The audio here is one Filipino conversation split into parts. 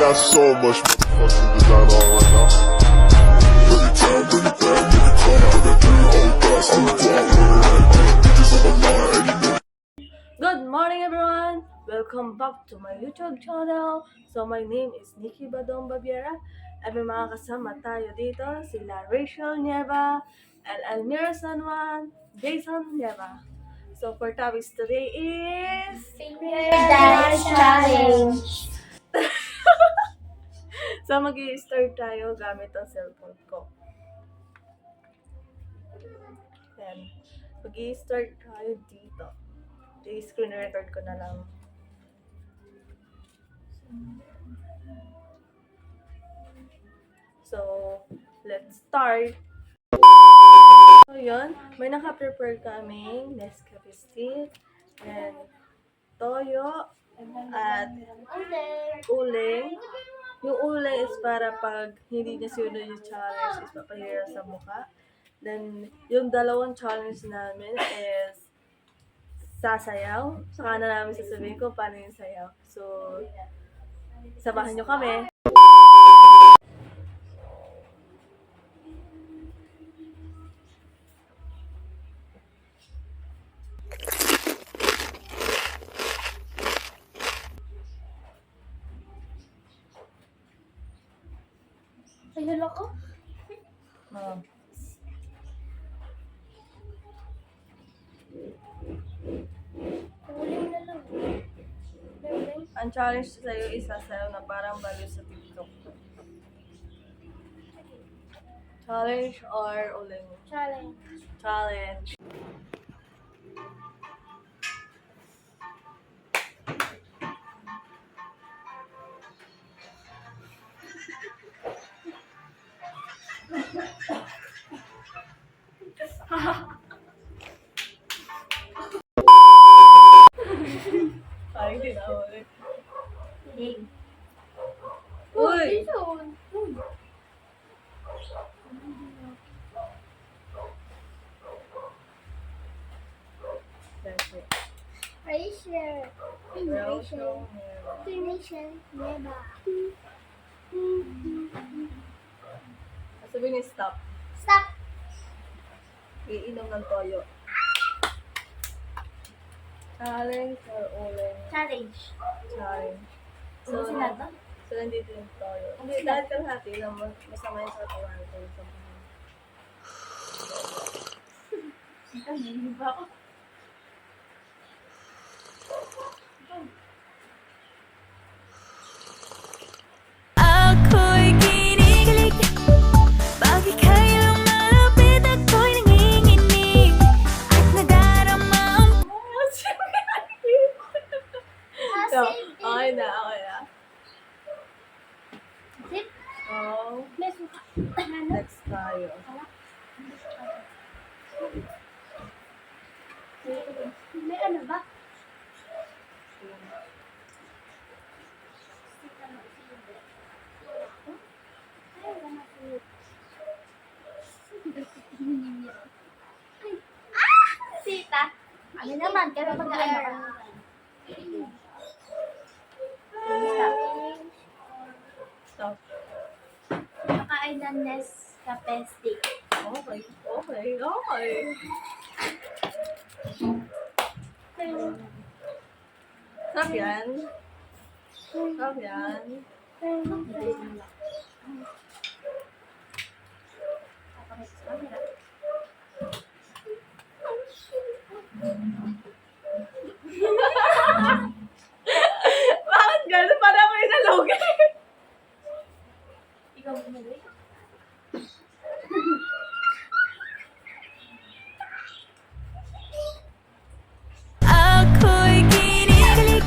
got so much motherfucking design on right now. Bring it down, bring it down, make it come out. I got 3 whole thoughts, I'm the guap, bitches on my line, and you know. Good morning, everyone! Welcome back to my YouTube channel. So, my name is Nikki Badong Babiera. At may mga kasama tayo dito, sila Rachel Nieva, and Elmira San Juan, Jason Nieva. So, for topics today is... Finger Dance Challenge! So, mag-i-start tayo gamit ang cellphone ko. Then, mag-i-start tayo dito. I-screen record ko na lang. So, let's start. So, yun. May naka-prepare kaming Nescafe stick and toyo at uling. Yung uling is para pag hindi niya sunod yung challenge is papahira sa mukha. Then, yung dalawang challenge namin is sasayaw. Saka na namin sasabihin ko paano yung sayaw. So, sabahan nyo kami. Ay, hala ko? Oh. Uling na lang. Uling? Ang challenge sa'yo is sasayaw na parang baliw sa TikTok. Challenge or uling? Challenge. Challenge. Ay, hindi na ako eh. Hindi. Uy! That's it. Rachel. Rachel. Rachel. Neba. Sabihin ni stop. Stop. Iinom ng toyo. Challenge or uling? Challenge. Challenge. Ano sila to? So, nandito yung toyo. Hindi, dahil kalahati lang. Masama yung sa tuwan. Hindi ba ako? Ako'y kinikilig, bakit kayo lumalapit? Ako'y nanginginig at nadarama ang So, okay na, okay na. Sip. Oh, May suka. next tayo. May ano ba? Sita. Ano naman? Kaya mag-ano ka? Stop. Nakain ng Nescafe stick. Okay, okay, okay. Sarap yan. Sarap yan. Bakit gano'n? Parang may nalugay. Ikaw bumili? ako'y kinikilig,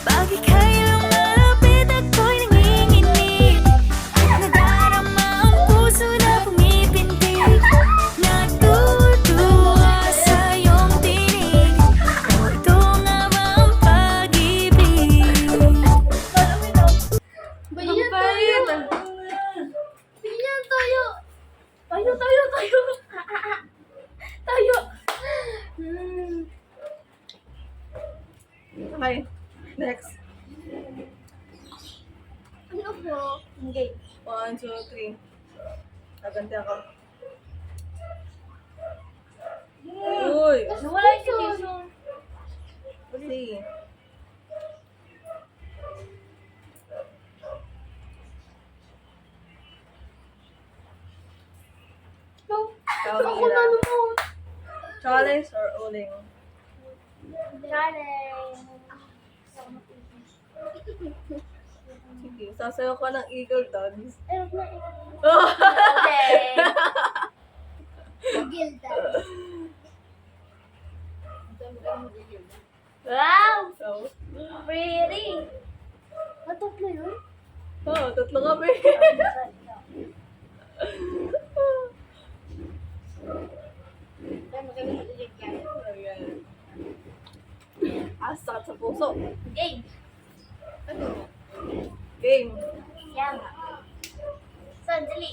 bakit kayo lumalapit? Ako'y nanginginig at nadarama ang puso na pumipintig. Natutuwa sa iyong tinig, o ito nga ba ang pag-ibig? Bayan Ang tayo! pait. Bayan tayo! Tayo, tayo, tayo. Tayo! Okay, next. Ano po? Game. 1, 2, 3. Taganti ako. Uy! Nawala yung si Jason. Sige. No. Tawag Ako nila. na naman. Challenge or uling? Challenge. Sige, sasayaw ka ng eagle dance. Ay, wag na eh. Oh! Gilda. Wow! So, Pretty! Matatlo yun? oh, tatlo kami. Ayan. Asat sa puso. Game! Game. Yan. Sandali.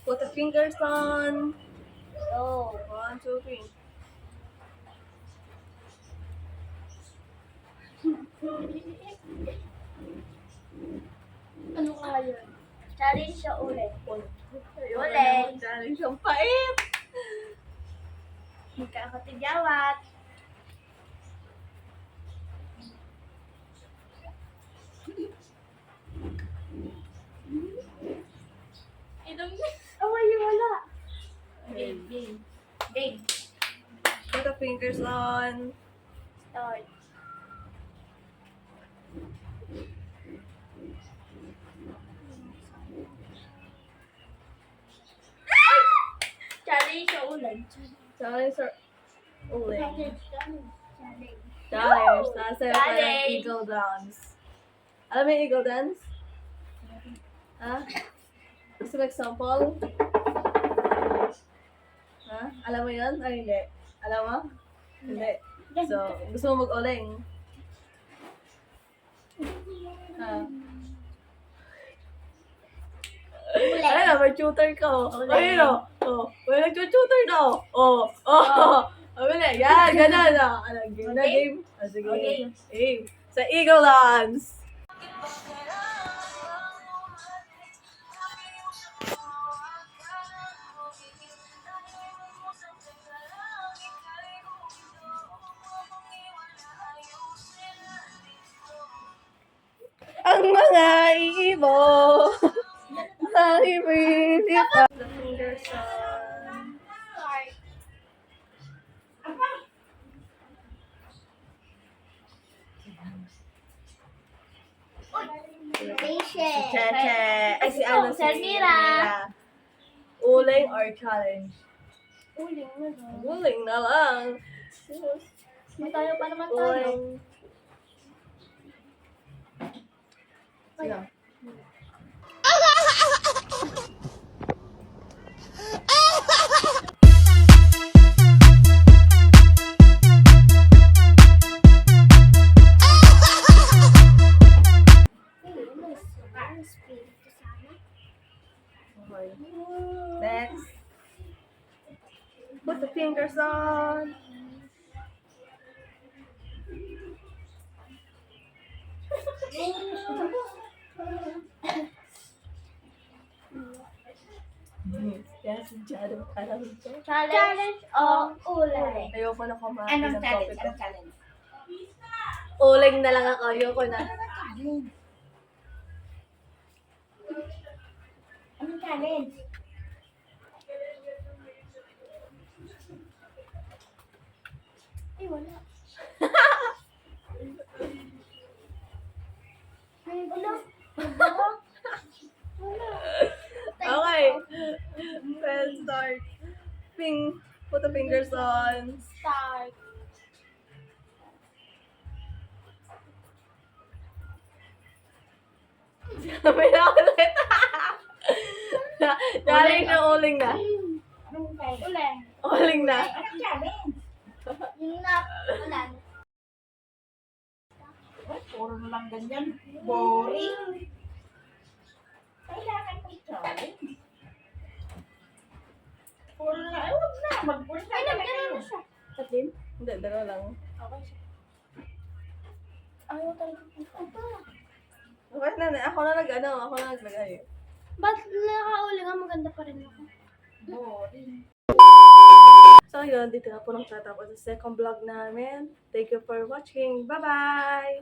Put the fingers on. Go. 1, 2, 3. Ano nga yun? Challenge siya ulit. Ayun, Uling. challenge ang pait. Magkakatigawat. Oh, ay, wala. Game, game. Game. Put the fingers on. Start. Challenge siya ulit. Challenge or uling? Challenge. Challenge. Sasayaw ka ng Challenge. eagle dance. Alam mo yung eagle dance? Ha? Gusto mo example? Ha? Alam mo yun? Ay, hindi. Alam mo? Hindi. So, gusto mo mag-uling? Ha? Ayun na, may tutor ka. Ayun o. Oh, may nag-tutor na o. Oh. Oh. Sabi na, yan, ganun na. Ano, game na game? Ah, sige. Okay. Game. Sa eagle dance. Ang mga ibo ay pinita. The fingers on. Start. Patient. Cheche. Ay, si ano, si Selmira. Uling or challenge? Uling na lang. Uling na lang. Matayo pa naman tayo. Uling. Sige. Okay. Next. Put the fingers on. Kaya si Jado parang ito. Challenge o uling? Ayoko na kumain Anong ng challenge? topic. Anong challenge? Uling na lang ako. Ayoko na. Anong challenge? Ay, wala. Ay, wala. Wala. Okay. Let's start. Put the fingers on. Start. Sabi na ulit. Challenge na uling na. Anong challenge? Uling. Uling na. Anong challenge? Yung na, wala. Puro na lang ganyan. Boring. Kailangan may challenge. Puro na lang. Ay, huwag na. Mag-pulsa Ay, na nagkaroon kayo. na siya. Tatlin? Hindi, dalawa lang. Okay siya. Ayaw talaga. Aba. Okay na, ako na naglagay. Ba't nakakauli nga maganda pa rin ako? Boring. So yun, dito na po nagtatapos sa second vlog namin. Thank you for watching. Bye-bye!